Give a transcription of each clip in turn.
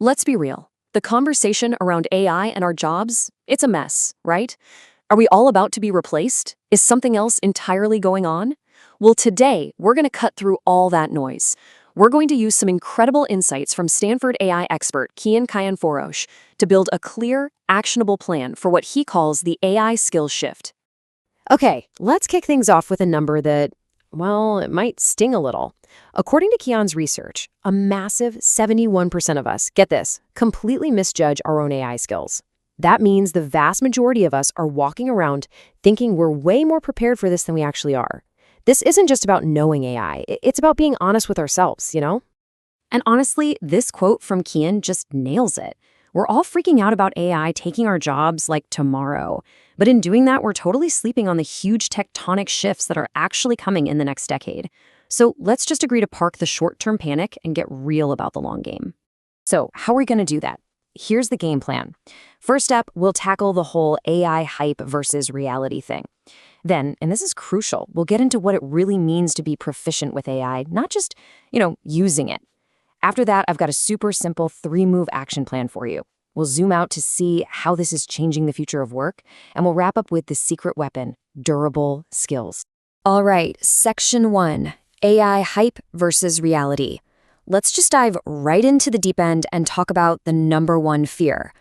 Let's be real. The conversation around AI and our jobs, it's a mess, right? Are we all about to be replaced? Is something else entirely going on? Well, today, we're going to cut through all that noise. We're going to use some incredible insights from Stanford AI expert Kian Kayane-Forosh to build a clear, actionable plan for what he calls the AI skills shift. Okay, let's kick things off with a number that, well, it might sting a little. According to Kian's research, a massive 71% of us, get this, completely misjudge our own AI skills. That means the vast majority of us are walking around thinking we're way more prepared for this than we actually are. This isn't just about knowing AI, it's about being honest with ourselves, you know? And honestly, this quote from Kian just nails it. We're all freaking out about AI taking our jobs like tomorrow. But in doing that, we're totally sleeping on the huge tectonic shifts that are actually coming in the next decade. So let's just agree to park the short-term panic and get real about the long game. So how are we going to do that? Here's the game plan. First up, we'll tackle the whole AI hype versus reality thing. Then, and this is crucial, we'll get into what it really means to be proficient with AI, not just, using it. After that, I've got a super simple 3-move action plan for you. We'll zoom out to see how this is changing the future of work, and we'll wrap up with the secret weapon, durable skills. All right, section 1, AI hype versus reality. Let's just dive right into the deep end and talk about the number one fear.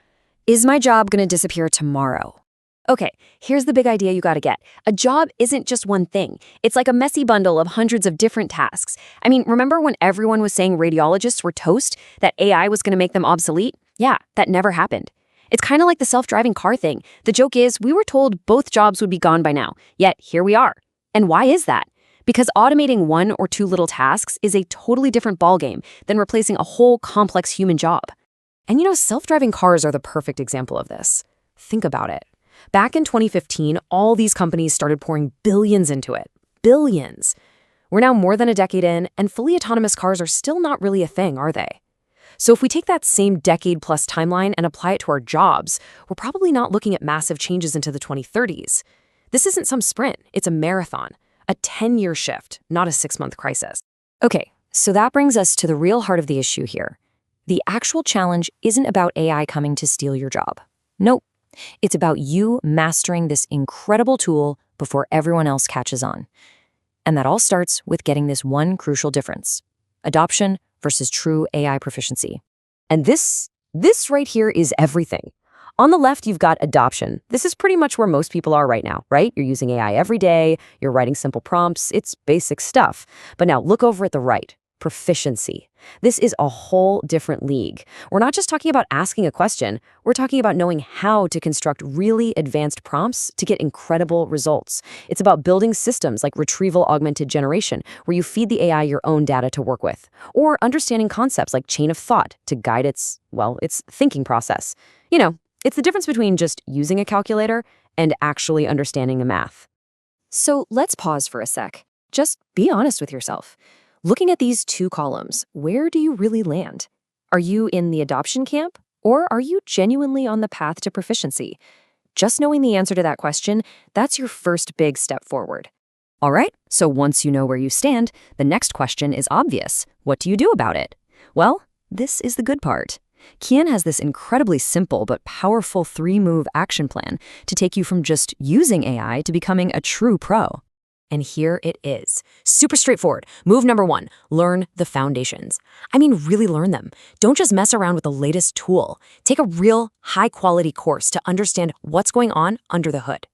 Is my job going to disappear tomorrow? Okay, here's the big idea you gotta get. A job isn't just one thing. It's like a messy bundle of hundreds of different tasks. I mean, remember when everyone was saying radiologists were toast, that AI was gonna make them obsolete? Yeah, that never happened. It's kind of like the self-driving car thing. The joke is, we were told both jobs would be gone by now, yet here we are. And why is that? Because automating 1 or 2 little tasks is a totally different ballgame than replacing a whole complex human job. And self-driving cars are the perfect example of this. Think about it. Back in 2015, all these companies started pouring billions into it. Billions. We're now more than a decade in, and fully autonomous cars are still not really a thing, are they? So if we take that same decade-plus timeline and apply it to our jobs, we're probably not looking at massive changes into the 2030s. This isn't some sprint, it's a marathon, a 10-year shift, not a 6-month crisis. Okay, so that brings us to the real heart of the issue here. The actual challenge isn't about AI coming to steal your job. Nope. It's about you mastering this incredible tool before everyone else catches on. And that all starts with getting this one crucial difference: adoption versus true AI proficiency. And this right here is everything. On the left, you've got adoption. This is pretty much where most people are right now, right? You're using AI every day, you're writing simple prompts, it's basic stuff. But now look over at the right. Proficiency. This is a whole different league. We're not just talking about asking a question, we're talking about knowing how to construct really advanced prompts to get incredible results. It's about building systems like retrieval augmented generation, where you feed the AI your own data to work with, or understanding concepts like chain of thought to guide its thinking process. It's the difference between just using a calculator and actually understanding the math. So let's pause for a sec. Just be honest with yourself. Looking at these 2 columns, where do you really land? Are you in the adoption camp, or are you genuinely on the path to proficiency? Just knowing the answer to that question, that's your first big step forward. All right, so once you know where you stand, the next question is obvious. What do you do about it? Well, this is the good part. Kian has this incredibly simple but powerful 3-move action plan to take you from just using AI to becoming a true pro. And here it is. Super straightforward. Move number 1, learn the foundations. I mean, really learn them. Don't just mess around with the latest tool. Take a real high-quality course to understand what's going on under the hood.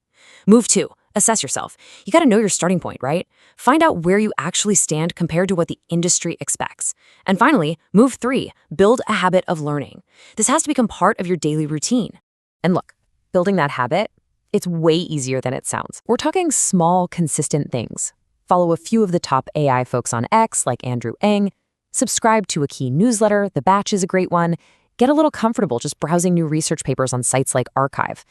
Move 2, assess yourself. You gotta know your starting point, right? Find out where you actually stand compared to what the industry expects. And finally, move 3, build a habit of learning. This has to become part of your daily routine. And look, building that habit, it's way easier than it sounds. We're talking small, consistent things. Follow a few of the top AI folks on X, like Andrew Ng. Subscribe to a key newsletter. The Batch is a great one. Get a little comfortable just browsing new research papers on sites like Archive.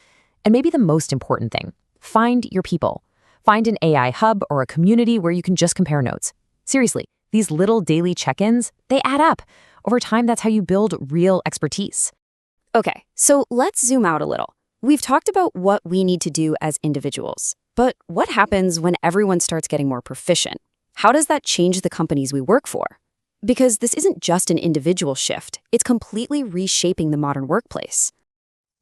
And maybe the most important thing, find your people. Find an AI hub or a community where you can just compare notes. Seriously, these little daily check-ins, they add up. Over time, that's how you build real expertise. Okay, so let's zoom out a little. We've talked about what we need to do as individuals, but what happens when everyone starts getting more proficient? How does that change the companies we work for? Because this isn't just an individual shift, it's completely reshaping the modern workplace.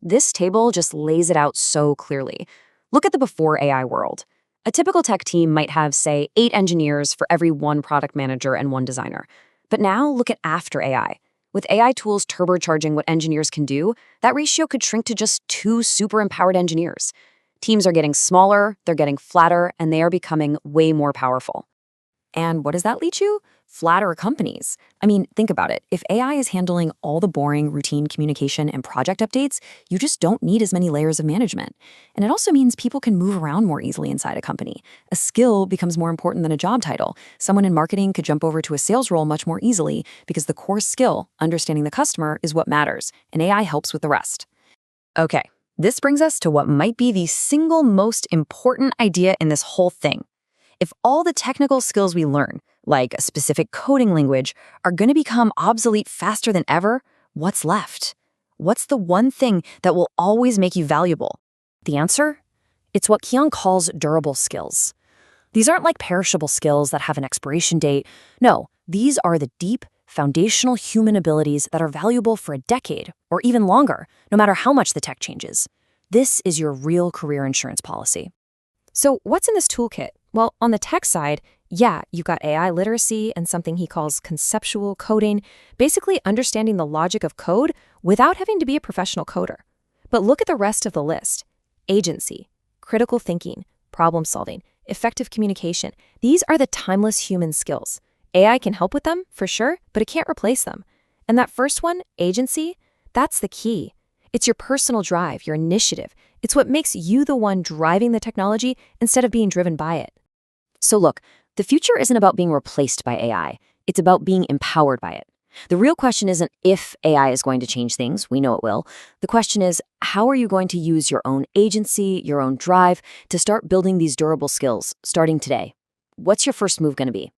This table just lays it out so clearly. Look at the before AI world. A typical tech team might have, say, 8 engineers for every 1 product manager and 1 designer. But now look at after AI. With AI tools turbocharging what engineers can do, that ratio could shrink to just 2 super empowered engineers. Teams are getting smaller, they're getting flatter, and they are becoming way more powerful. And what does that lead you? Flatter companies. I mean, think about it. If AI is handling all the boring, routine communication and project updates, you just don't need as many layers of management. And it also means people can move around more easily inside a company. A skill becomes more important than a job title. Someone in marketing could jump over to a sales role much more easily because the core skill, understanding the customer, is what matters, and AI helps with the rest. Okay, this brings us to what might be the single most important idea in this whole thing. If all the technical skills we learn, like a specific coding language, are going to become obsolete faster than ever, what's left? What's the one thing that will always make you valuable? The answer? It's what Kian calls durable skills. These aren't like perishable skills that have an expiration date. No, these are the deep, foundational human abilities that are valuable for a decade or even longer, no matter how much the tech changes. This is your real career insurance policy. So what's in this toolkit? Well, on the tech side, yeah, you've got AI literacy and something he calls conceptual coding, basically understanding the logic of code without having to be a professional coder. But look at the rest of the list. Agency, critical thinking, problem solving, effective communication. These are the timeless human skills. AI can help with them, for sure, but it can't replace them. And that first one, agency, that's the key. It's your personal drive, your initiative. It's what makes you the one driving the technology instead of being driven by it. So look, the future isn't about being replaced by AI. It's about being empowered by it. The real question isn't if AI is going to change things. We know it will. The question is, how are you going to use your own agency, your own drive, to start building these durable skills, starting today? What's your first move going to be?